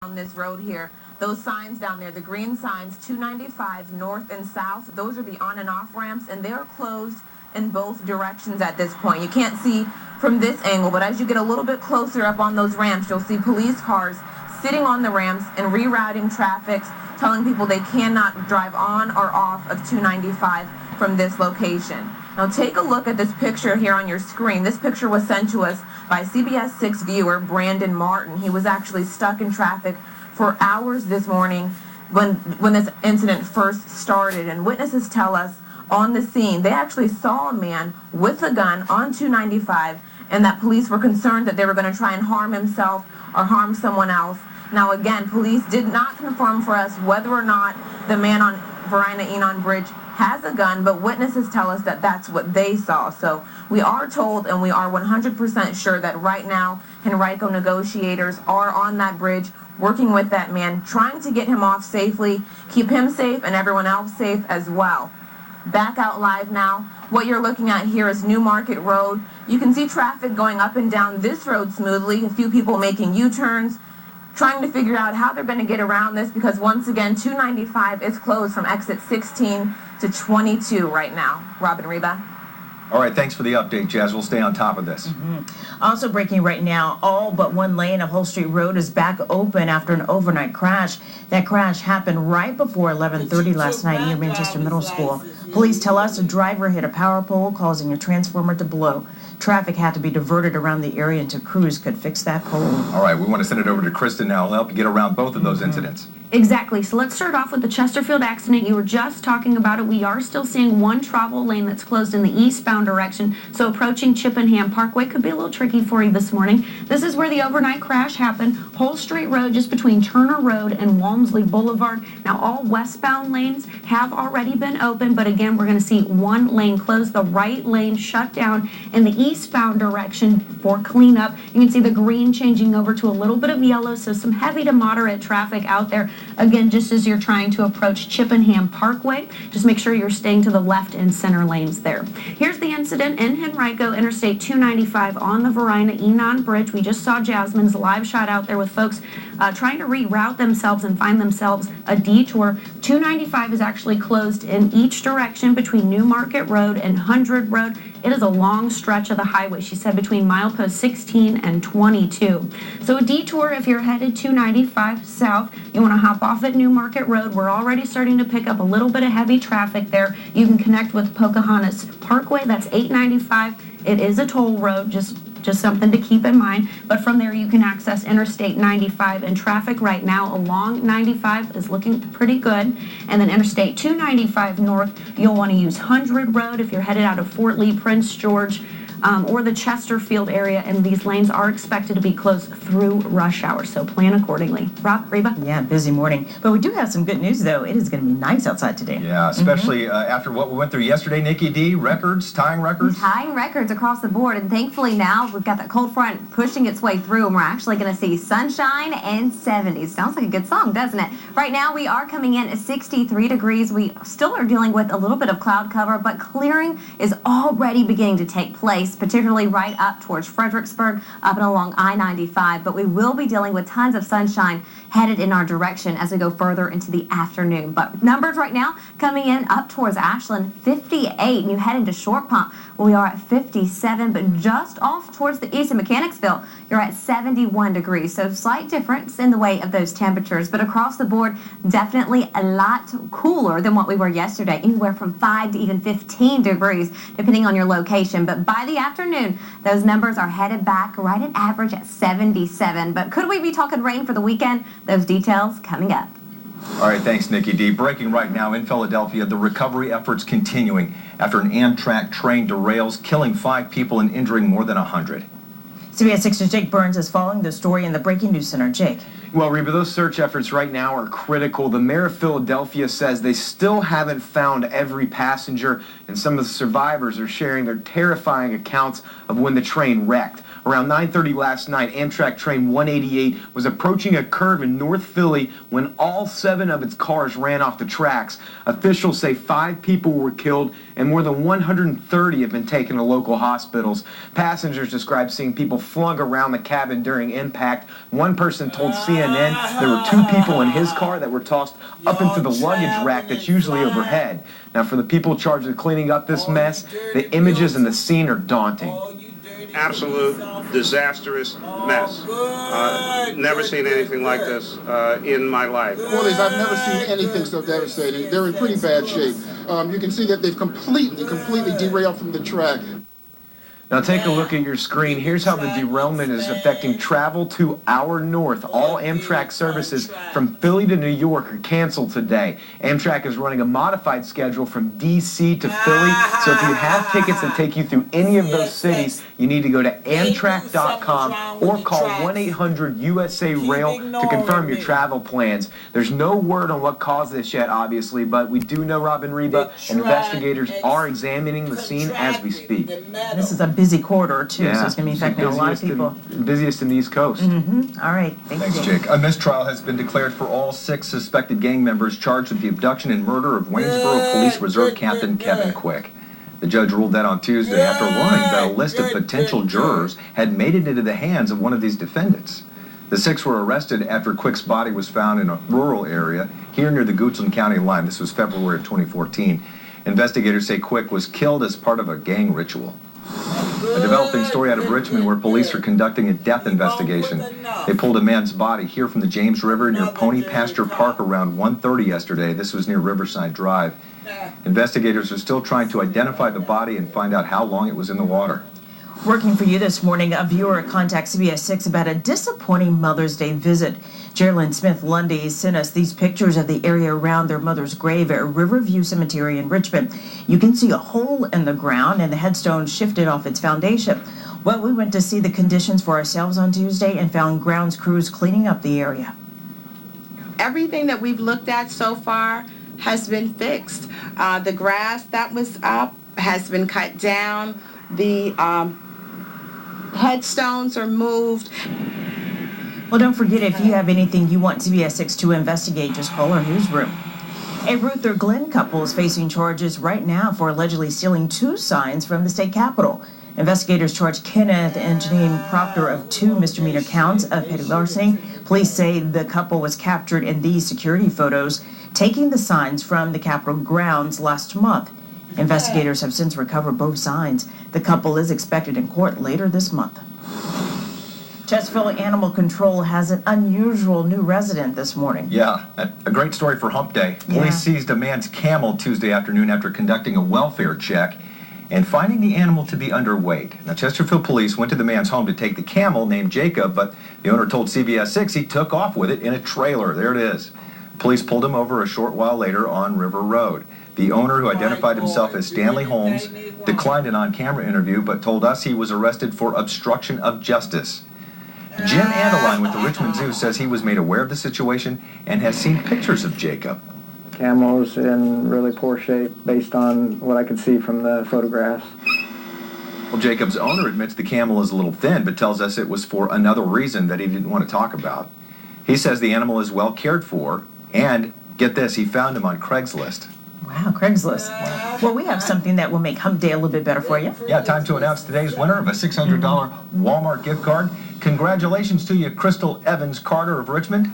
On this road here, those signs down there, the green signs, 295 north and south, those are the on and off ramps, and they're closed in both directions at this point. You can't see from this angle, but as you get a little bit closer up on those ramps, you'll see police cars sitting on the ramps and rerouting traffic, telling people they cannot drive on or off of 295 from this location. Now take a look at this picture here on your screen. This picture was sent to us by CBS 6 viewer Brandon Martin. He was actually stuck in traffic for hours this morning when this incident first started. And witnesses tell us on the scene, they actually saw a man with a gun on 295 and that police were concerned that they were going to try and harm himself or harm someone else. Now again, police did not confirm for us whether or not the man on VID00002 Bridge has a gun, but witnesses tell us that that's what they saw. So we are told and we are 100% sure that right now Henrico negotiators are on that bridge working with that man, trying to get him off safely, keep him safe and everyone else safe as well. Back out live now. What you're looking at here is New Market Road. You can see traffic going up and down this road smoothly, a few people making U-turns, trying to figure out how they're going to get around this because once again 295 is closed from exit 16 to 22 right now. Robin, Reba. All right, thanks for the update, Jazz. We'll stay on top of this. Also breaking right now, all but one lane of Hull Street Road is back open after an overnight crash. That crash happened right before 11:30 last night near Manchester Middle School. Police tell us a driver hit a power pole, causing a transformer to blow. Traffic had to be diverted around the area until crews could fix that pole. All right, we want to send it over to Kristen now. I'll help you get around both of those incidents. Exactly. So let's start off with the Chesterfield accident. You were just talking about it. We are still seeing one travel lane that's closed in the eastbound direction. So approaching Chippenham Parkway could be a little tricky for you this morning. This is where the overnight crash happened. Hull Street Road just between Turner Road and Walmsley Boulevard. Now all westbound lanes have already been open, but again, we're going to see one lane closed, the right lane shut down in the eastbound direction for cleanup. You can see the green changing over to a little bit of yellow, so some heavy to moderate traffic out there. Again, just as you're trying to approach Chippenham Parkway, just make sure you're staying to the left and center lanes there. Here's the incident in Henrico, Interstate 295 on the VID00002 Bridge. We just saw Jasmine's live shot out there with folks trying to reroute themselves and find themselves a detour. 295 is actually closed in each direction between New Market Road and 100 Road. It is a long stretch of the highway, she said, between milepost 16 and 22. So a detour if you're headed 295 south. You want to hop off at New Market Road. We're already starting to pick up a little bit of heavy traffic there. You can connect with Pocahontas Parkway. That's 895. It is a toll road, just something to keep in mind. But from there, you can access Interstate 95, and traffic right now along 95 is looking pretty good. And then Interstate 295 north, you'll want to use 100 Road if you're headed out of Fort Lee, Prince George, or the Chesterfield area, and these lanes are expected to be closed through rush hour, so plan accordingly. Rob, Reba? Yeah, busy morning. But we do have some good news, though. It is going to be nice outside today. Yeah, especially after what we went through yesterday, Nikki D. Records, tying records. Tying records across the board, and thankfully now we've got that cold front pushing its way through, and we're actually going to see sunshine and 70s. Sounds like a good song, doesn't it? Right now we are coming in at 63 degrees. We still are dealing with a little bit of cloud cover, but clearing is already beginning to take place, particularly right up towards Fredericksburg, up and along I-95. But we will be dealing with tons of sunshine headed in our direction as we go further into the afternoon. But numbers right now coming in up towards Ashland, 58, and you head into Short Pump, we are at 57, but just off towards the east of Mechanicsville, you're at 71 degrees. So slight difference in the way of those temperatures, but across the board, definitely a lot cooler than what we were yesterday, anywhere from 5 to even 15 degrees, depending on your location. But by the afternoon, those numbers are headed back right at average at 77. But could we be talking rain for the weekend? Those details coming up. All right, thanks, Nikki D. Breaking right now in Philadelphia, the recovery efforts continuing after an Amtrak train derails, killing 5 people and injuring more than 100. CBS 6's Jake Burns is following the story in the Breaking News Center. Jake. Well, Reba, those search efforts right now are critical. The mayor of Philadelphia says they still haven't found every passenger, and some of the survivors are sharing their terrifying accounts of when the train wrecked. Around 9:30 last night, Amtrak train 188 was approaching a curve in North Philly when all 7 of its cars ran off the tracks. Officials say 5 people were killed and more than 130 have been taken to local hospitals. Passengers described seeing people flung around the cabin during impact. One person told CNN there were 2 people in his car that were tossed up into the luggage rack that's usually overhead. Now, for the people charged with cleaning up this mess, the images and the scene are daunting. Absolute disastrous mess. Never seen anything like this in my life. Boys, I've never seen anything so devastating. They're in pretty bad shape. You can see that they've completely derailed from the track. Now take a look at your screen. Here's how the derailment is affecting travel to our north. All Amtrak services from Philly to New York are canceled today. Amtrak is running a modified schedule from D.C. to Philly. So if you have tickets that take you through any of those cities, you need to go to Amtrak.com or call 1-800-USA-RAIL to confirm your travel plans. There's no word on what caused this yet, obviously, but we do know, Robin Reba, investigators are examining the scene as we speak. This is a busy corridor, too, so it's going to be affecting a lot of people. Busiest in the East Coast. All right. Thanks, Jake. A mistrial has been declared for all 6 suspected gang members charged with the abduction and murder of Waynesboro Police Reserve Captain Kevin Quick. The judge ruled that on Tuesday after learning that a list of potential jurors had made it into the hands of one of these defendants. The 6 were arrested after Quick's body was found in a rural area here near the Goochland County line. This was February of 2014. Investigators say Quick was killed as part of a gang ritual. A developing story out of Richmond where police are conducting a death investigation. They pulled a man's body here from the James River near Pony Pasture Park around 1:30 yesterday. This was near Riverside Drive. Investigators are still trying to identify the body and find out how long it was in the water. Working for you this morning, a viewer contacted CBS 6 about a disappointing Mother's Day visit. Geraldine Smith Lundy sent us these pictures of the area around their mother's grave at Riverview Cemetery in Richmond. You can see a hole in the ground and the headstone shifted off its foundation. Well, we went to see the conditions for ourselves on Tuesday and found grounds crews cleaning up the area. Everything that we've looked at so far has been fixed. The grass that was up has been cut down. The headstones are moved. Well, don't forget, if you have anything you want CBS 6 to investigate, just call our newsroom. A Ruther Glenn couple is facing charges right now for allegedly stealing 2 signs from the state capitol. Investigators charge Kenneth and Janine Proctor of 2 misdemeanor counts of petty larceny. Police say the couple was captured in these security photos taking the signs from the Capitol grounds last month. Investigators have since recovered both signs. The couple is expected in court later this month. Chesterfield Animal Control has an unusual new resident this morning. Yeah, a great story for Hump Day. Police seized a man's camel Tuesday afternoon after conducting a welfare check and finding the animal to be underweight. Now, Chesterfield police went to the man's home to take the camel named Jacob, but the owner told CBS 6 he took off with it in a trailer. There it is. Police pulled him over a short while later on River Road. The owner, who identified himself as Stanley Holmes, declined an on-camera interview but told us he was arrested for obstruction of justice. Jim Andeline with the Richmond Zoo says he was made aware of the situation and has seen pictures of Jacob. Camel's in really poor shape based on what I could see from the photographs. Well, Jacob's owner admits the camel is a little thin, but tells us it was for another reason that he didn't want to talk about. He says the animal is well cared for, and, get this, he found him on Craigslist. Wow, Craigslist. Well, we have something that will make Hump Day a little bit better for you. Yeah, time to announce today's winner of a $600 Walmart gift card. Congratulations to you, Crystal Evans Carter of Richmond.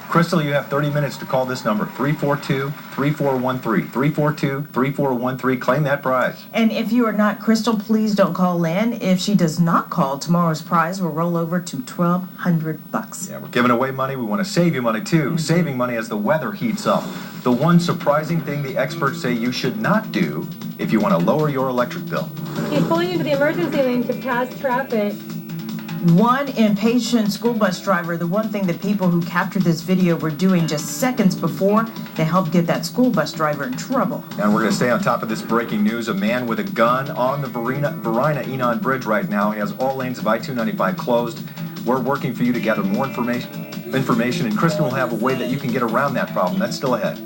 Crystal, you have 30 minutes to call this number, 342-3413. 342-3413. Claim that prize. And if you are not Crystal, please don't call in. If she does not call, tomorrow's prize will roll over to $1,200. Yeah, we're giving away money. We want to save you money, too. Saving money as the weather heats up. The one surprising thing the experts say you should not do if you want to lower your electric bill. He's pulling into the emergency lane to pass traffic. One impatient school bus driver, the one thing that people who captured this video were doing just seconds before they helped get that school bus driver in trouble. And we're going to stay on top of this breaking news. A man with a gun on the Varina-Enon Bridge right now. He has all lanes of I-295 closed. We're working for you to gather more information, and Kristen will have a way that you can get around that problem. That's still ahead.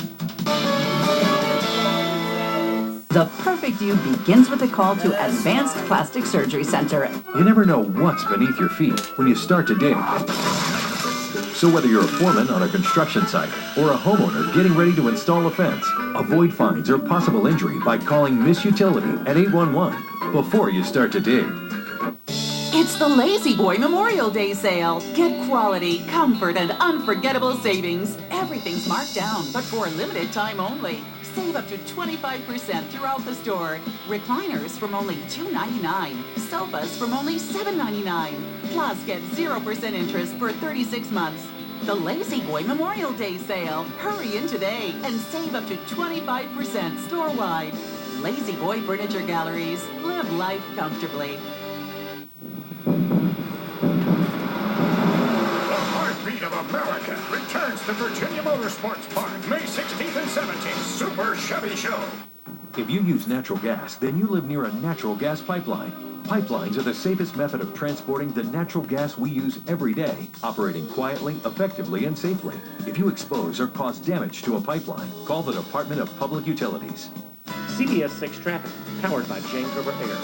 The perfect you begins with a call to Advanced Plastic Surgery Center. You never know what's beneath your feet when you start to dig. So whether you're a foreman on a construction site or a homeowner getting ready to install a fence, avoid fines or possible injury by calling Miss Utility at 811 before you start to dig. It's the Lazy Boy Memorial Day sale. Get quality, comfort, and unforgettable savings. Everything's marked down, but for a limited time only. Save up to 25% throughout the store. Recliners from only $2.99. Sofas from only $7.99. Plus, get 0% interest for 36 months. The Lazy Boy Memorial Day sale. Hurry in today and save up to 25% store-wide. Lazy Boy Furniture Galleries. Live life comfortably. Of America returns to Virginia Motorsports Park May 16th and 17th. Super Chevy Show. If you use natural gas, then you live near a natural gas pipeline. Pipelines are the safest method of transporting the natural gas we use every day, operating quietly, effectively, and safely. If you expose or cause damage to a pipeline, call the Department of Public Utilities. CBS 6 Traffic, powered by James River Air.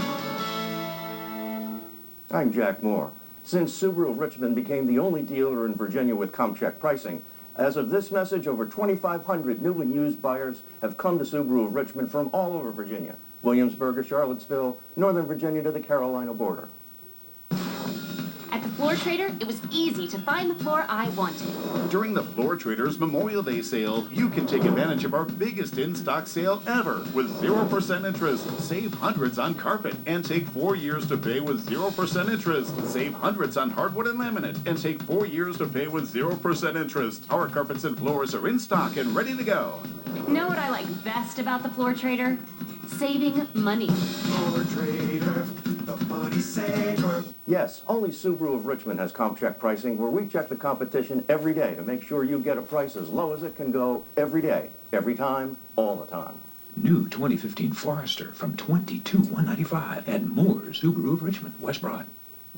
I'm Jack Moore. Since Subaru of Richmond became the only dealer in Virginia with ComCheck pricing, as of this message, over 2,500 new and used buyers have come to Subaru of Richmond from all over Virginia, Williamsburg or Charlottesville, Northern Virginia to the Carolina border. At the Floor Trader, it was easy to find the floor I wanted. During the Floor Traders Memorial Day sale, you can take advantage of our biggest in-stock sale ever with 0% interest. Save hundreds on carpet and take 4 years to pay with 0% interest. Save hundreds on hardwood and laminate and take 4 years to pay with 0% interest. Our carpets and floors are in stock and ready to go. Know what I like best about the Floor Trader? Saving money. Floor Trader, the money saver. Yes, only Subaru of Richmond has ComCheck pricing, where we check the competition every day to make sure you get a price as low as it can go every day, every time, all the time. New 2015 Forester from $22,195 and more Subaru of Richmond, West Broad.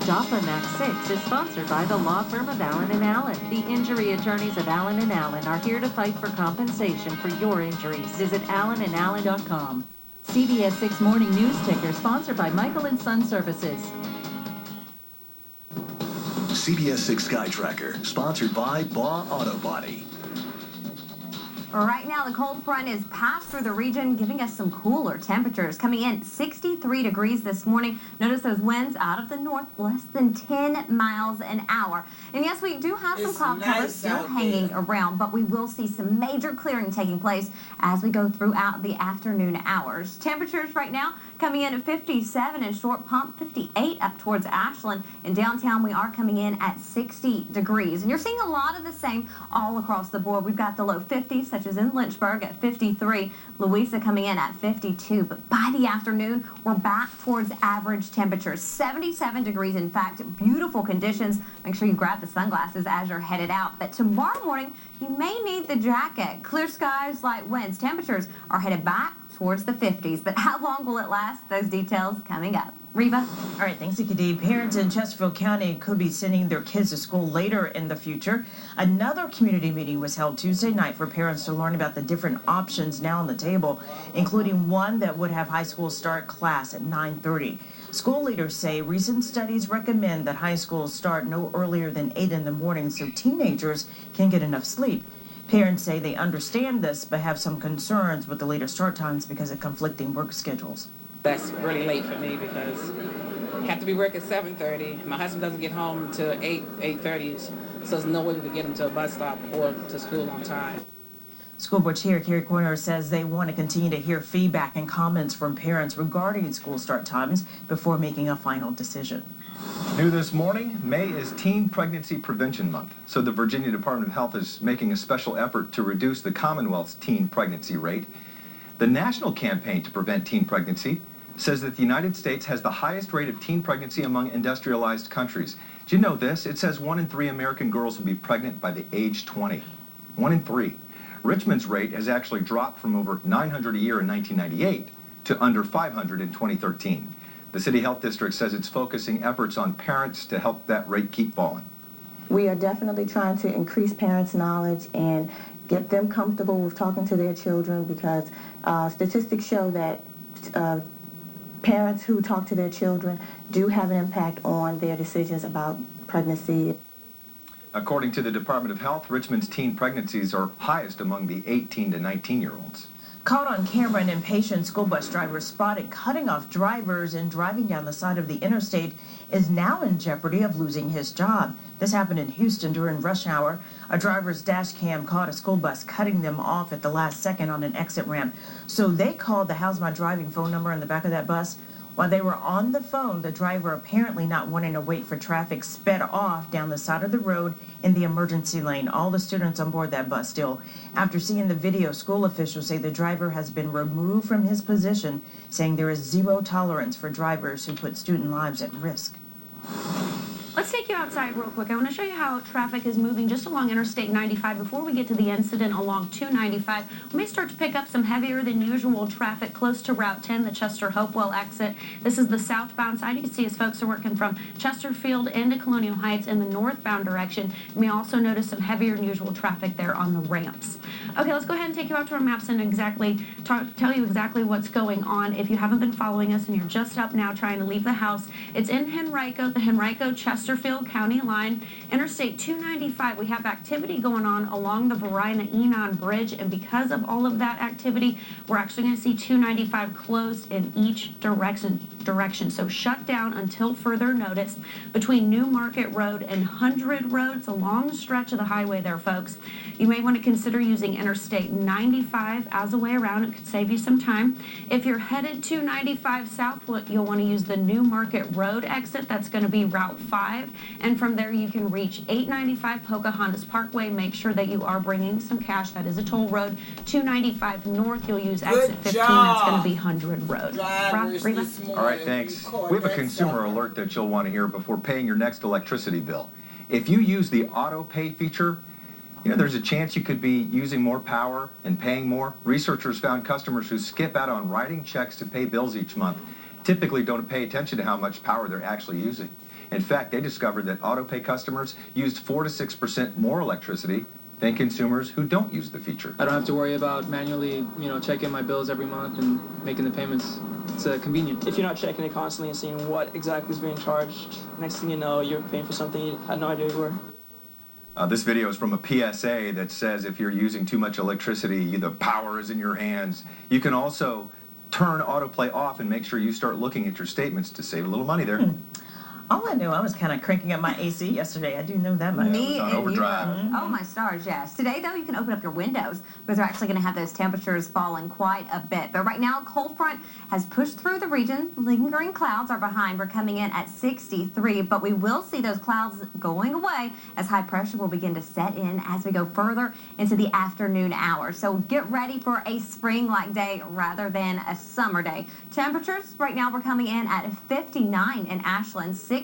Joplin Act 6 is sponsored by the law firm of Allen & Allen. The injury attorneys of Allen & Allen are here to fight for compensation for your injuries. Visit allenandallen.com. CBS 6 Morning News Ticker, sponsored by Michael & Son Services. CBS 6 Sky Tracker, sponsored by Baugh Auto Body. Right now, the cold front is passed through the region, giving us some cooler temperatures. Coming in 63 degrees this morning. Notice those winds out of the north, less than 10 miles an hour. And yes, we do have some cloud cover still hanging around, but we will see some major clearing taking place as we go throughout the afternoon hours. Temperatures right now coming in at 57 in Short Pump, 58 up towards Ashland. In downtown, we are coming in at 60 degrees. And you're seeing a lot of the same all across the board. We've got the low 50s, such as in Lynchburg at 53, Louisa coming in at 52. But by the afternoon, we're back towards average temperatures, 77 degrees. In fact, beautiful conditions. Make sure you grab the sunglasses as you're headed out. But tomorrow morning, you may need the jacket. Clear skies, light winds. Temperatures are headed back towards the 50s. But how long will it last? Those details coming up. Reba? All right, thanks, Khadid. Parents in Chesterfield County could be sending their kids to school later in the future. Another community meeting was held Tuesday night for parents to learn about the different options now on the table, including one that would have high school start class at 9:30. School leaders say recent studies recommend that high schools start no earlier than 8 in the morning so teenagers can get enough sleep. Parents say they understand this but have some concerns with the later start times because of conflicting work schedules. That's really late for me because I have to be work at 7:30. My husband doesn't get home until 8:30, so there's no way we could get him to a bus stop or to school on time. School Board Chair Kerry Corner says they want to continue to hear feedback and comments from parents regarding school start times before making a final decision. New this morning, May is Teen Pregnancy Prevention Month, so the Virginia Department of Health is making a special effort to reduce the Commonwealth's teen pregnancy rate. The national campaign to prevent teen pregnancy says that the United States has the highest rate of teen pregnancy among industrialized countries. Do you know this? It says 1 in 3 American girls will be pregnant by the age 20. 1 in 3. Richmond's rate has actually dropped from over 900 a year in 1998 to under 500 in 2013. The City Health District says it's focusing efforts on parents to help that rate keep falling. We are definitely trying to increase parents' knowledge and get them comfortable with talking to their children because statistics show that Parents who talk to their children do have an impact on their decisions about pregnancy. According to the Department of Health, Richmond's teen pregnancies are highest among the 18 to 19-year-olds. Caught on camera, an impatient school bus driver spotted cutting off drivers and driving down the side of the interstate is now in jeopardy of losing his job. This happened in Houston during rush hour. A driver's dash cam caught a school bus cutting them off at the last second on an exit ramp. So they called the How's My Driving phone number in the back of that bus. While they were on the phone, the driver, apparently not wanting to wait for traffic, sped off down the side of the road in the emergency lane. All the students on board that bus still. After seeing the video, school officials say the driver has been removed from his position, saying there is zero tolerance for drivers who put student lives at risk. Let's take you outside real quick. I want to show you how traffic is moving just along Interstate 95. Before we get to the incident along 295, we may start to pick up some heavier than usual traffic close to Route 10, the Chester-Hopewell exit. This is the southbound side. You can see as folks are working from Chesterfield into Colonial Heights in the northbound direction. You may also notice some heavier than usual traffic there on the ramps. Okay, let's go ahead and take you out to our maps and tell you exactly what's going on. If you haven't been following us and you're just up now trying to leave the house, it's in Henrico, the Henrico-Chesterfield County line. Interstate 295, we have activity going on along the Varina-Enon Bridge, and because of all of that activity, we're actually going to see 295 closed in each direction. So shut down until further notice between New Market Road and 100 Road. It's a long stretch of the highway there, folks. You may want to consider using Interstate 95 as a way around. It could save you some time. If you're headed to 95 South, you'll want to use the New Market Road exit. That's going to be Route 5. And from there, you can reach 895 Pocahontas Parkway. Make sure that you are bringing some cash. That is a toll road. 295 North, you'll use exit 15. That's going to be 100 Road. All right, thanks. We have a consumer alert that you'll want to hear before paying your next electricity bill. If you use the auto pay feature, there's a chance you could be using more power and paying more. Researchers found customers who skip out on writing checks to pay bills each month typically don't pay attention to how much power they're actually using. In fact, they discovered that auto pay customers used 4 to 6% more electricity than consumers who don't use the feature. I don't have to worry about manually, checking my bills every month and making the payments. It's convenient. If you're not checking it constantly and seeing what exactly is being charged, next thing you know, you're paying for something you had no idea you were. This video is from a PSA that says if you're using too much electricity, the power is in your hands. You can also turn autoplay off and make sure you start looking at your statements to save a little money there. All I knew, I was kind of cranking up my AC yesterday. I do know that much. Me and overdrive. you. Oh, my stars, yes. Today, though, you can open up your windows because we're actually going to have those temperatures falling quite a bit. But right now, a cold front has pushed through the region. Lingering clouds are behind. We're coming in at 63, but we will see those clouds going away as high pressure will begin to set in as we go further into the afternoon hours. So get ready for a spring-like day rather than a summer day. Temperatures, right now, we're coming in at 59 in Ashland, 60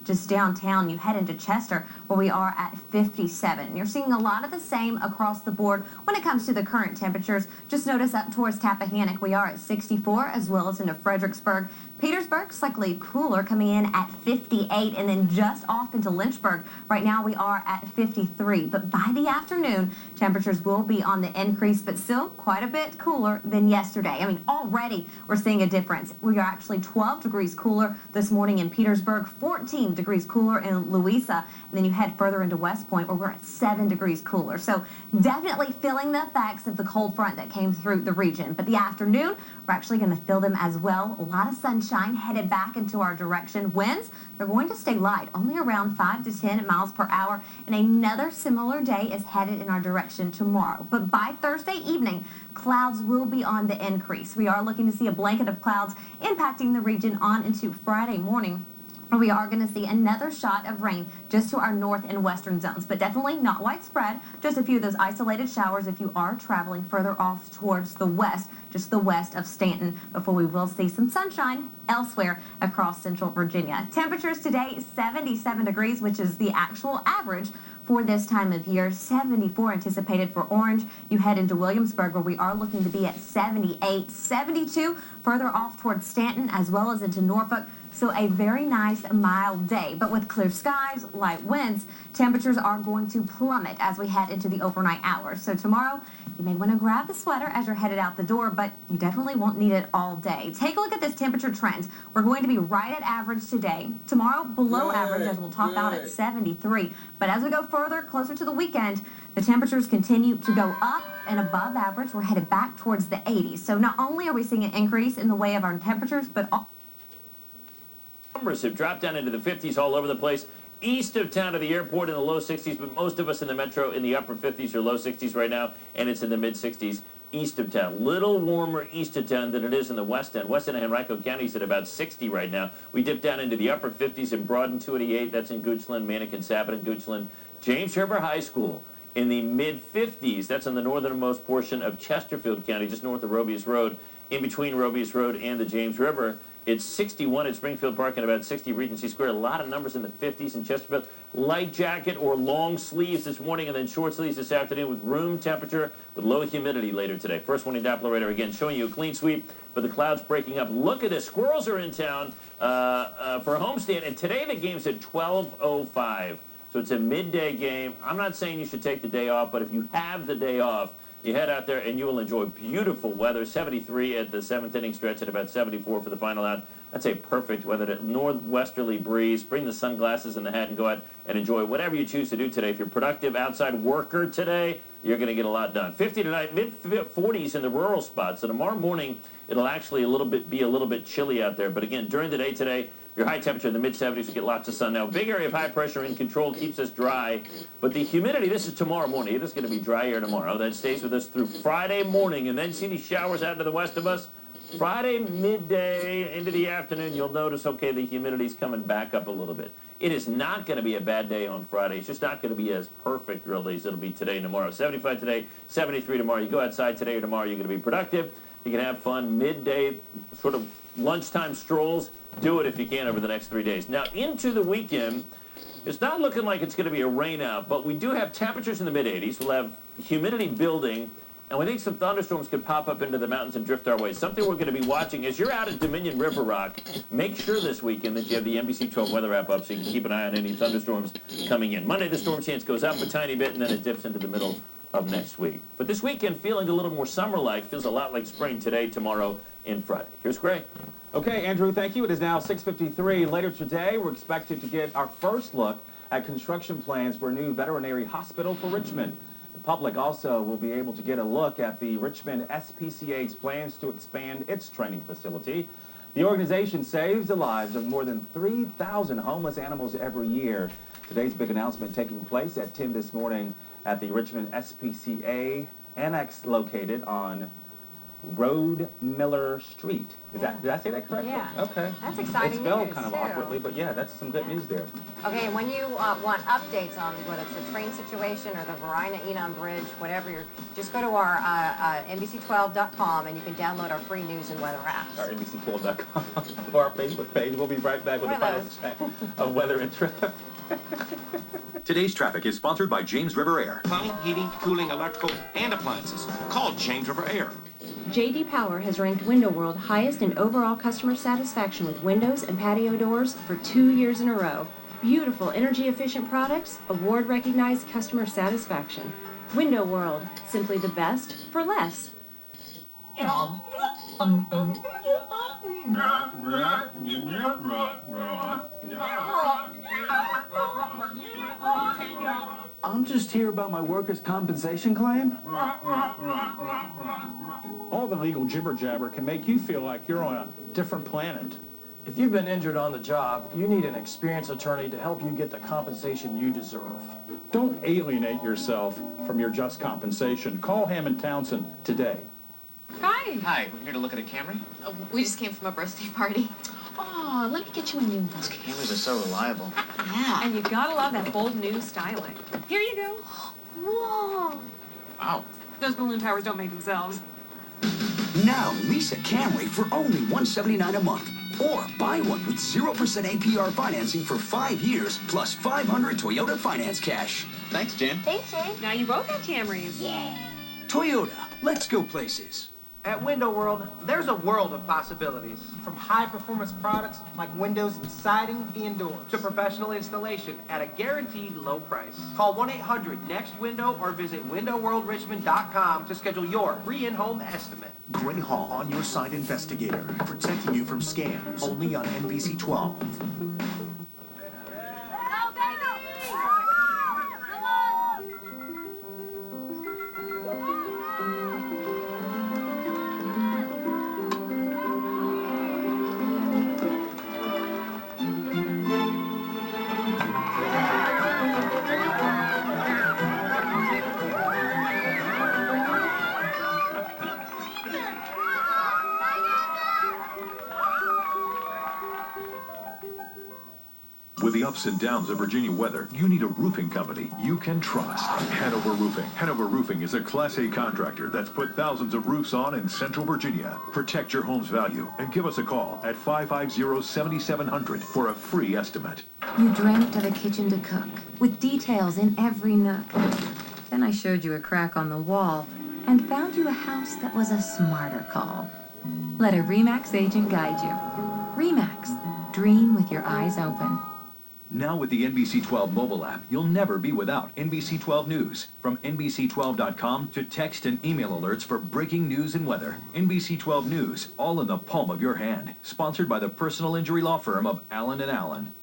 just downtown. You head into Chester where we are at 57. You're seeing a lot of the same across the board when it comes to the current temperatures. Just notice up towards Tappahannock we are at 64 as well as into Fredericksburg. Petersburg slightly cooler coming in at 58 and then just off into Lynchburg. Right now we are at 53. But by the afternoon temperatures will be on the increase but still quite a bit cooler than yesterday. I mean already we're seeing a difference. We are actually 12 degrees cooler this morning in Petersburg, 14 degrees cooler in Louisa, and then you head further into West Point where we're at 7 degrees cooler. So definitely feeling the effects of the cold front that came through the region. But the afternoon, we're actually going to feel them as well. A lot of sunshine headed back into our direction. Winds, they're going to stay light, only around 5 to 10 miles per hour. And another similar day is headed in our direction tomorrow. But by Thursday evening, clouds will be on the increase. We are looking to see a blanket of clouds impacting the region on into Friday morning. We are going to see another shot of rain just to our north and western zones, but definitely not widespread. Just a few of those isolated showers if you are traveling further off towards the west, just the west of Stanton, before we will see some sunshine elsewhere across central Virginia. Temperatures today, 77 degrees, which is the actual average for this time of year. 74 anticipated for Orange. You head into Williamsburg where we are looking to be at 78, 72 further off towards Stanton as well as into Norfolk. So a very nice mild day, but with clear skies, light winds, temperatures are going to plummet as we head into the overnight hours. So tomorrow, you may want to grab the sweater as you're headed out the door, but you definitely won't need it all day. Take a look at this temperature trend. We're going to be right at average today. Tomorrow, below average, as we'll top out at 73. But as we go further, closer to the weekend, the temperatures continue to go up and above average. We're headed back towards the 80s. So not only are we seeing an increase in the way of our temperatures, but also Numbers have dropped down into the 50s all over the place. East of town to the airport in the low 60s, but most of us in the metro in the upper 50s or low 60s right now, and it's in the mid 60s east of town. Little warmer east of town than it is in the west end. West end of Henrico County is at about 60 right now. We dip down into the upper 50s in Broaden 288. That's in Goochland, Manikin, Sabin, and Goochland. James River High School in the mid 50s. That's in the northernmost portion of Chesterfield County, just north of Robius Road, in between Robius Road and the James River. It's 61 at Springfield Park and about 60 Regency Square. A lot of numbers in the 50s in Chesterfield. Light jacket or long sleeves this morning and then short sleeves this afternoon with room temperature with low humidity later today. First warning Doppler radar again showing you a clean sweep, but the clouds breaking up. Look at this. Squirrels are in town for a homestand, and today the game's at 12:05. So it's a midday game. I'm not saying you should take the day off, but if you have the day off, you head out there and you will enjoy beautiful weather. 73 at the 7th inning stretch and about 74 for the final out. That's a perfect weather. Northwesterly breeze. Bring the sunglasses and the hat and go out and enjoy whatever you choose to do today. If you're a productive outside worker today, you're going to get a lot done. 50 tonight, mid-40s in the rural spots. So tomorrow morning, it'll actually be a little bit chilly out there. But again, during the day today, your high temperature in the mid-70s, we get lots of sun. Now, big area of high pressure in control keeps us dry. But the humidity, this is tomorrow morning. It is going to be dry air tomorrow. That stays with us through Friday morning. And then see these showers out to the west of us. Friday midday into the afternoon, you'll notice, okay, the humidity's coming back up a little bit. It is not going to be a bad day on Friday. It's just not going to be as perfect, really, as it'll be today and tomorrow. 75 today, 73 tomorrow. You go outside today or tomorrow, you're going to be productive. You can have fun midday, sort of lunchtime strolls. Do it if you can over the next 3 days. Now, into the weekend, it's not looking like it's going to be a rain out, but we do have temperatures in the mid-80s. We'll have humidity building, and we think some thunderstorms could pop up into the mountains and drift our way. Something we're going to be watching as you're out at Dominion River Rock. Make sure this weekend that you have the NBC 12 weather app up so you can keep an eye on any thunderstorms coming in. Monday, the storm chance goes up a tiny bit, and then it dips into the middle of next week. But this weekend, feeling a little more summer-like, feels a lot like spring today, tomorrow, and Friday. Here's Gray. Okay, Andrew, thank you. It is now 6:53. Later today, we're expected to get our first look at construction plans for a new veterinary hospital for Richmond. The public also will be able to get a look at the Richmond SPCA's plans to expand its training facility. The organization saves the lives of more than 3,000 homeless animals every year. Today's big announcement taking place at 10 this morning at the Richmond SPCA annex located on Road Miller Street. Did I say that correctly? Yeah. Okay. That's exciting It's spelled news, kind of too. awkwardly, but yeah, that's some good news there. Okay, and when you want updates on whether it's the train situation or the Verina-Enon Bridge, whatever, just go to our NBC12.com and you can download our free news and weather apps. Our NBC12.com or our Facebook page. We'll be right back with the final check of weather and traffic. Today's traffic is sponsored by James River Air. Plumbing, heating, cooling, electrical, and appliances. Call James River Air. J.D. Power has ranked Window World highest in overall customer satisfaction with windows and patio doors for 2 years in a row. Beautiful, energy-efficient products, award-recognized customer satisfaction. Window World, simply the best for less. I'm just here about my workers' compensation claim. All the legal jibber-jabber can make you feel like you're on a different planet. If you've been injured on the job, you need an experienced attorney to help you get the compensation you deserve. Don't alienate yourself from your just compensation. Call Hammond Townsend today. Hi. Hi, we're here to look at a Camry. We just came from a birthday party. Oh, let me get you a new one. Those Camrys are so reliable. Yeah. And you gotta love that bold new styling. Here you go. Whoa. Wow. Those balloon towers don't make themselves. Now lease a Camry for only $179 a month. Or buy one with 0% APR financing for 5 years plus $500 Toyota finance cash. Thanks, Jan. Thanks, Jay. Now you both have Camrys. Toyota, let's go places. At Window World, there's a world of possibilities. From high-performance products like windows, siding, and doors, to professional installation at a guaranteed low price. Call 1-800-NEXT-WINDOW or visit windowworldrichmond.com to schedule your free in-home estimate. Gray Hall on your side investigator, protecting you from scams, only on NBC 12. With the ups and downs of Virginia weather, you need a roofing company you can trust. Hanover Roofing. Hanover Roofing is a Class A contractor that's put thousands of roofs on in Central Virginia. Protect your home's value and give us a call at 550-7700 for a free estimate. You dreamt of a kitchen to cook, with details in every nook. Then I showed you a crack on the wall and found you a house that was a smarter call. Let a RE/MAX agent guide you. RE/MAX. Dream with your eyes open. Now with the NBC 12 mobile app, you'll never be without NBC 12 News. From NBC12.com to text and email alerts for breaking news and weather. NBC 12 News, all in the palm of your hand. Sponsored by the personal injury law firm of Allen & Allen.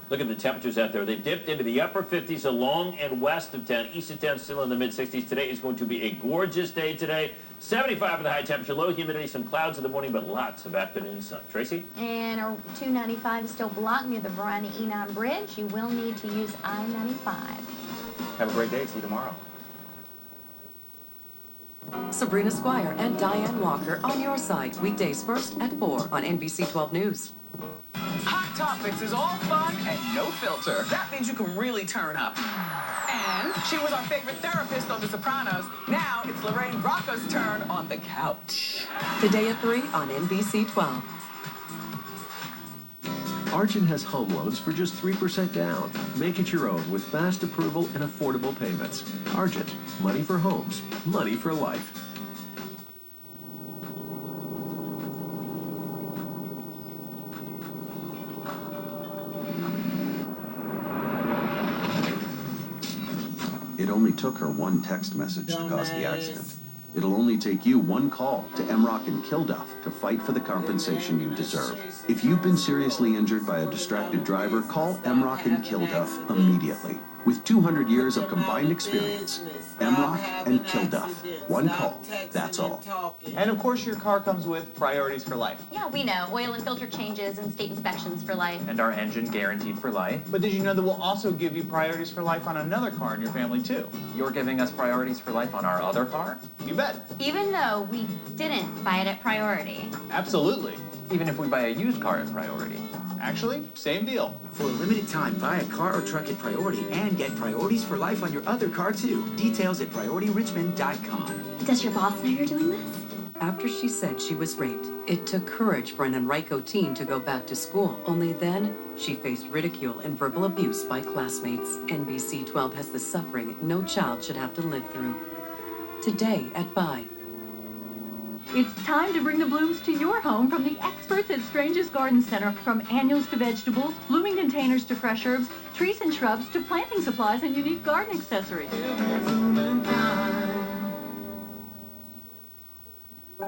Look at the temperatures out there. They dipped into the upper 50s along and west of town. East of town still in the mid-60s. Today is going to be a gorgeous day today. 75 for the high temperature, low humidity, some clouds in the morning, but lots of afternoon sun. Tracy? And 295 is still blocked near the Verona-Enon Bridge. You will need to use I-95. Have a great day. See you tomorrow. Sabrina Squire and Diane Walker on your side, weekdays first at 4 on NBC 12 News. Hot Topics is all fun and no filter. That means you can really turn up. And she was our favorite therapist on The Sopranos. Now it's Lorraine Bracco's turn on the couch. Today at 3 on NBC 12. Argent has home loans for just 3% down. Make it your own with fast approval and affordable payments. Argent. Money for homes. Money for life. It only took her one text message to cause the accident. It'll only take you one call to MROC and Kilduff to fight for the compensation you deserve. If you've been seriously injured by a distracted driver, call MROC and Kilduff immediately. With 200 years of combined experience, MROC and Kilduff. One call, that's all. And of course your car comes with priorities for life. Yeah, we know. Oil and filter changes and state inspections for life. And our engine guaranteed for life. But did you know that we'll also give you priorities for life on another car in your family too? You're giving us priorities for life on our other car? You bet. Even though we didn't buy it at priority. Absolutely. Even if we buy a used car at priority. Actually, same deal. For a limited time, buy a car or truck at Priority and get priorities for life on your other car too. Details at PriorityRichmond.com. Does your boss know you're doing this? After she said she was raped, it took courage for an Enrico teen to go back to school. Only then, she faced ridicule and verbal abuse by classmates. NBC 12 has the suffering no child should have to live through. Today at 5. It's time to bring the blooms to your home from the experts at Strange's Garden Center. From annuals to vegetables, blooming containers to fresh herbs, trees and shrubs to planting supplies and unique garden accessories.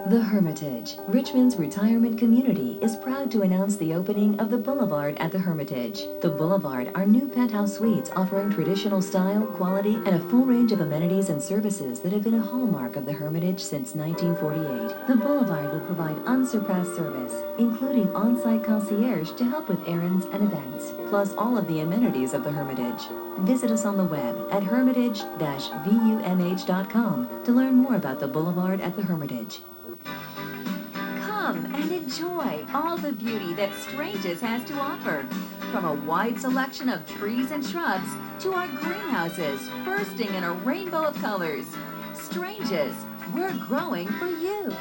The Hermitage, Richmond's retirement community, is proud to announce the opening of the Boulevard at the Hermitage. The Boulevard are new penthouse suites offering traditional style, quality, and a full range of amenities and services that have been a hallmark of the Hermitage since 1948. The Boulevard will provide unsurpassed service, including on-site concierge to help with errands and events, plus all of the amenities of the Hermitage. Visit us on the web at hermitage-vumh.com to learn more about the Boulevard at the Hermitage. Come and enjoy all the beauty that Strange's has to offer. From a wide selection of trees and shrubs to our greenhouses bursting in a rainbow of colors. Strange's, we're growing for you.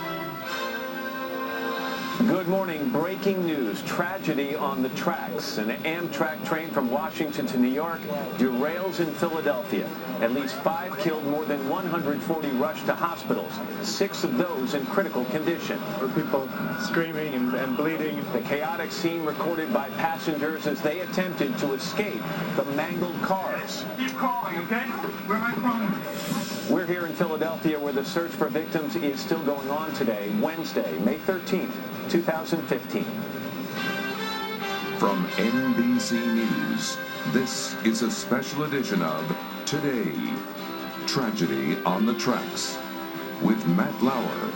Good morning. Breaking news. Tragedy on the tracks. An Amtrak train from Washington to New York derails in Philadelphia. At least 5 killed, more than 140 rushed to hospitals, 6 of those in critical condition. There were people screaming and bleeding. The chaotic scene recorded by passengers as they attempted to escape the mangled cars. Keep calling, okay? Where am I from? We're here in Philadelphia where the search for victims is still going on today, Wednesday, May 13th, 2015. From NBC News, this is a special edition of Today, Tragedy on the Tracks, with Matt Lauer,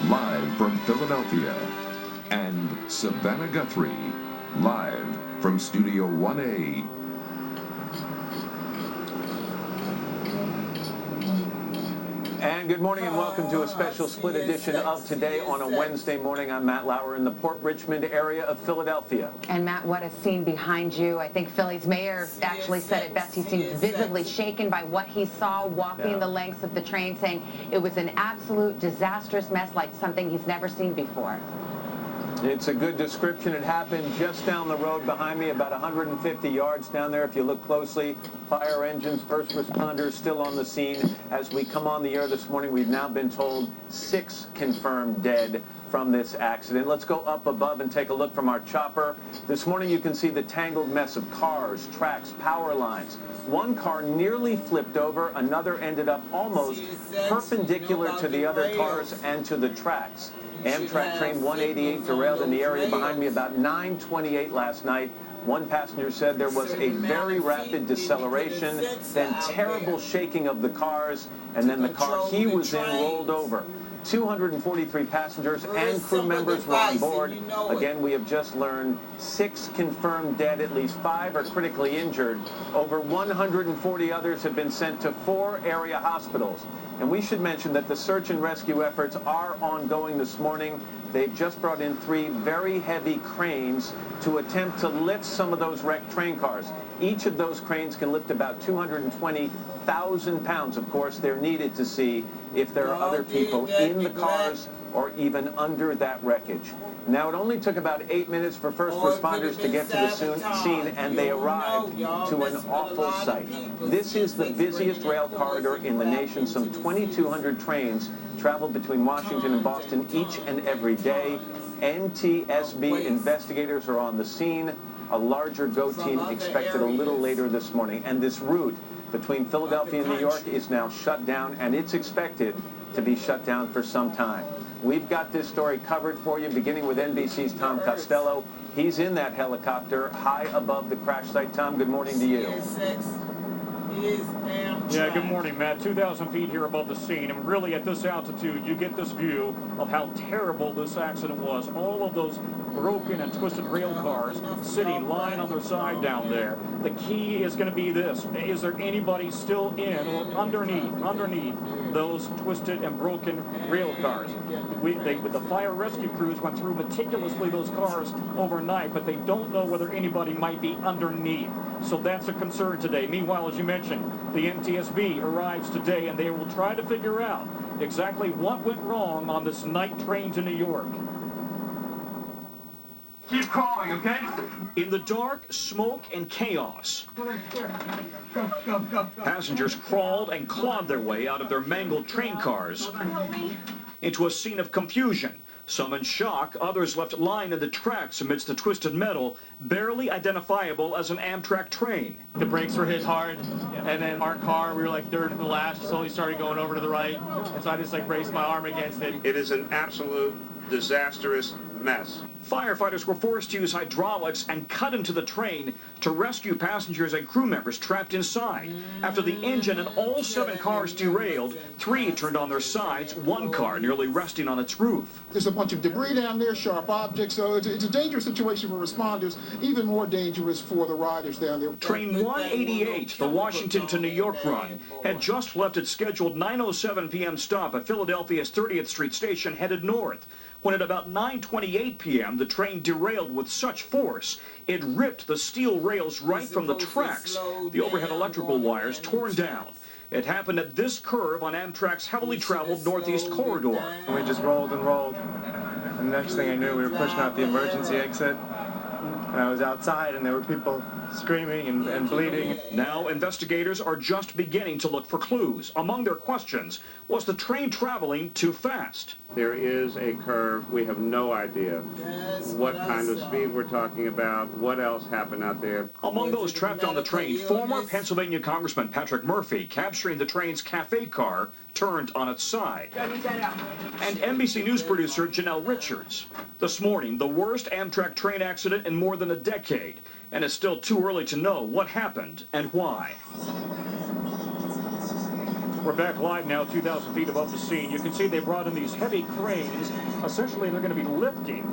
live from Philadelphia, and Savannah Guthrie, live from Studio 1A. And good morning and welcome to a special split edition of Today on a Wednesday morning. I'm Matt Lauer in the Port Richmond area of Philadelphia. And Matt, what a scene behind you. I think Philly's mayor actually said it best. He seemed visibly shaken by what he saw walking the lengths of the train, saying it was an absolute disastrous mess like something he's never seen before. It's a good description. It happened just down the road behind me, about 150 yards down there. If you look closely, fire engines, first responders still on the scene. As we come on the air this morning, we've now been told 6 confirmed dead from this accident. Let's go up above and take a look from our chopper. This morning you can see the tangled mess of cars, tracks, power lines. One car nearly flipped over, another ended up almost perpendicular to the other cars and to the tracks. Amtrak train 188 derailed in the area behind me about 9:28 last night. One passenger said there was a very rapid deceleration, then terrible shaking of the cars, and then the car he was in rolled over. 243 passengers and crew members were on board. Again, we have just learned 6 confirmed dead, at least 5 are critically injured. Over 140 others have been sent to 4 area hospitals. And we should mention that the search and rescue efforts are ongoing this morning. They've just brought in 3 very heavy cranes to attempt to lift some of those wrecked train cars. Each of those cranes can lift about 220,000 pounds. Of course, they're needed to see if there are other people in the cars or even under that wreckage. Now, it only took about 8 minutes for first responders to get to the scene, and they arrived to an awful sight. This is the busiest rail corridor in the nation. Some 2,200 trains travel between Washington and Boston each and every day. NTSB investigators are on the scene. A larger GO team expected a little later this morning. And this route between Philadelphia and New York is now shut down, and it's expected to be shut down for some time. We've got this story covered for you, beginning with NBC's Tom Costello. He's in that helicopter high above the crash site. Tom, good morning to you. Yeah, good morning, Matt. 2,000 feet here above the scene, and really at this altitude, you get this view of how terrible this accident was. All of those broken and twisted rail cars sitting, lying on their side down there. The key is going to be this: is there anybody still in or underneath those twisted and broken rail cars? The fire rescue crews went through meticulously those cars overnight, but they don't know whether anybody might be underneath. So that's a concern today. Meanwhile, as you mentioned, the NTSB arrives today, and they will try to figure out exactly what went wrong on this night train to New York. Keep calling, okay? In the dark, smoke, and chaos, passengers crawled and clawed their way out of their mangled train cars into a scene of confusion. Some in shock, others left lying in the tracks amidst the twisted metal, barely identifiable as an Amtrak train. The brakes were hit hard, and then our car, we were like third to the last, slowly started going over to the right, and so I just braced my arm against it. It is an absolute disastrous mess. Firefighters were forced to use hydraulics and cut into the train to rescue passengers and crew members trapped inside. After the engine and all 7 cars derailed, 3 turned on their sides, 1 car nearly resting on its roof. There's a bunch of debris down there, sharp objects, so it's a dangerous situation for responders, even more dangerous for the riders down there. Train 188, the Washington to New York run, had just left its scheduled 9:07 p.m. stop at Philadelphia's 30th Street station headed north, when at about 9:28 p.m. the train derailed with such force it ripped the steel rails right from the tracks, the overhead electrical wires torn down. It happened at this curve on Amtrak's heavily traveled Northeast Corridor. We just rolled and rolled. And And the next thing I knew, we were pushing out the emergency exit. And I was outside, and there were people screaming and bleeding. Now, investigators are just beginning to look for clues. Among their questions, was the train traveling too fast? There is a curve. We have no idea what kind of speed we're talking about, what else happened out there. Among those trapped on the train, former Pennsylvania Congressman Patrick Murphy, capturing the train's cafe car turned on its side. And NBC News producer Janelle Richards. This morning, the worst Amtrak train accident in more than a decade. And it's still too early to know what happened and why. We're back live now, 2,000 feet above the scene. You can see they brought in these heavy cranes. Essentially, they're going to be lifting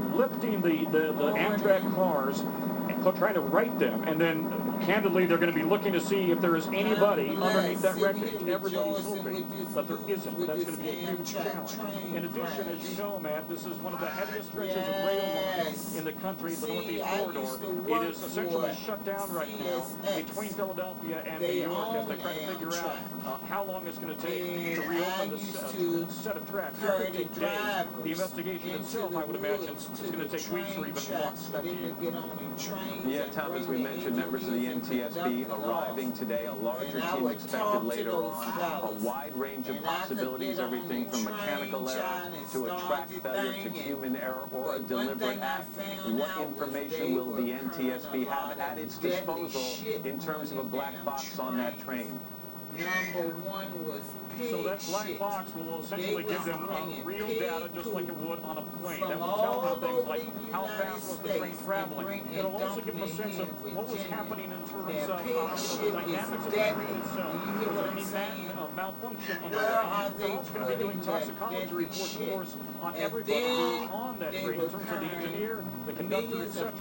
the Amtrak cars, and trying to right them, and then candidly, they're going to be looking to see if there is anybody underneath that wreckage. Everybody's hoping that there isn't. That's going to be a huge challenge. In addition, as you know, Matt, this is one of the heaviest stretches of rail line in the country, the Northeast Corridor. It is essentially shut down right now between Philadelphia and New York as they try to figure out how long it's going to take to reopen this set of tracks. It could take days. The investigation itself, I would imagine, is going to take weeks or even months. Back to you. Yeah, Tom, as we mentioned, members of the NTSB arriving today, a larger team expected later on, a wide range of possibilities, everything from mechanical error to a track failure to human error or a deliberate act. What information will the NTSB have at its disposal in terms of a black box on that train? Number one was So that black box will essentially give them real data just like it would on a plane. That will tell them things like how fast was the train traveling. It'll also give them a sense of what was happening in terms of the dynamics of the train itself. Was there any malfunction on the train? They're also going to be doing toxicology reports, of course, on everybody who's on that train in terms of the engineer, the conductor, etc.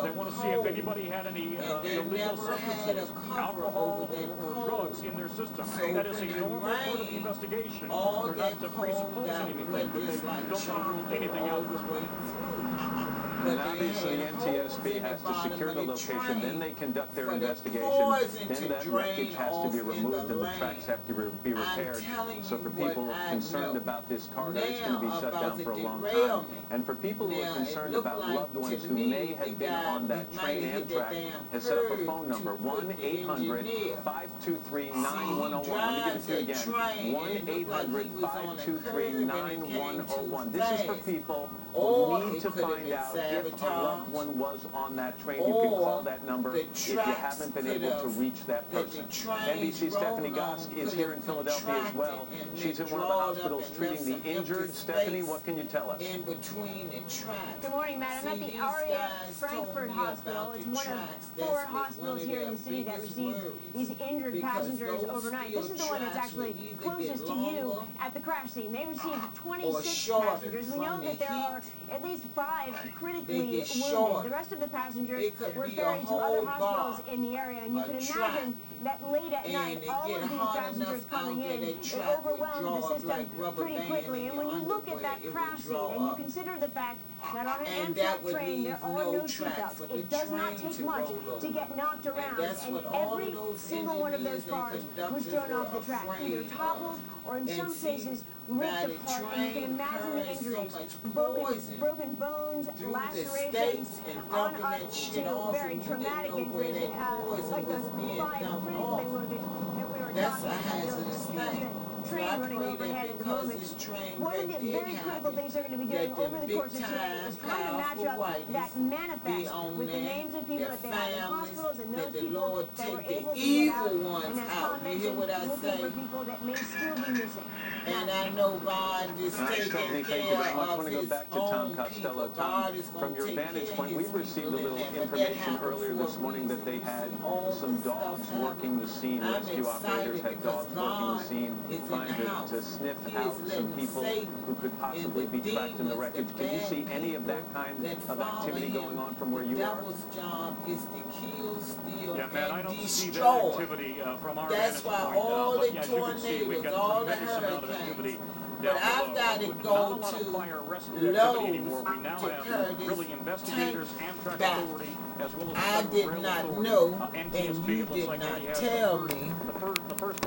They want to see if anybody had any illegal substances, alcohol or drugs in their system. That is a normal part of the investigation. They're not to presuppose anything, but they don't want to rule anything out at this point. And obviously the NTSB has to secure the location, then they conduct their investigation, then that wreckage has to be removed and the tracks have to be repaired. So for people concerned about this corridor, it's going to be shut down for a long time. And for people who are concerned about loved ones who may have been on that train, Amtrak has set up a phone number, 1-800-523-9101. Let me give it to you again, 1-800-523-9101. This is for people who need to find out if a loved one was on that train. You can call that number if you haven't been able to reach that person. NBC's Stephanie Gosk is here in Philadelphia as well. She's at one of the hospitals treating the injured. Stephanie, what can you tell us? Good morning, Matt. I'm at the Aria Frankfurt Hospital. It's one of 4 hospitals here in the city that receive these injured passengers overnight. This is the one that's actually closest to you at the crash scene. They received 26 passengers. We know that there are at least 5 critically wounded. The rest of the passengers were ferried to other hospitals in the area, and you can imagine that late at night, all of these passengers coming in, it overwhelmed the system pretty quickly. And when you look at that crash scene and you consider the fact that on an Amtrak train there are no seatbelts, it does not take much to get knocked around, and every single one of those cars was thrown off the track, either toppled or in some cases ripped apart, and you can imagine the injuries, broken bones, lacerations, on up to very traumatic injuries, like those 5 critically wounded that we were talking about. Train running overhead at the moment. One of the very critical things they're going to be doing over the course of today is trying to match up that manifest with the names of people that they have in hospitals and those people that were able to get out. And as Tom mentioned, looking for people that may still be missing. And I know God is taking care I want to go back to Tom Costello. Tom, from your vantage point, we received a little information earlier this morning that they had some dogs working the scene. Rescue operators had dogs working the scene, trying to sniff out some people who could possibly be trapped in the wreckage. Can you see any of that kind of activity going on from where you are? Yeah, man, I don't see that activity from our vantage point. But yeah, as you can see, we've got a tremendous amount of activity down below. Not a lot of fire rescue activity anymore. We now have really investigators, Amtrak Authority, as well as the Federal Rail Authority, NTSB. It looks like they have the first part of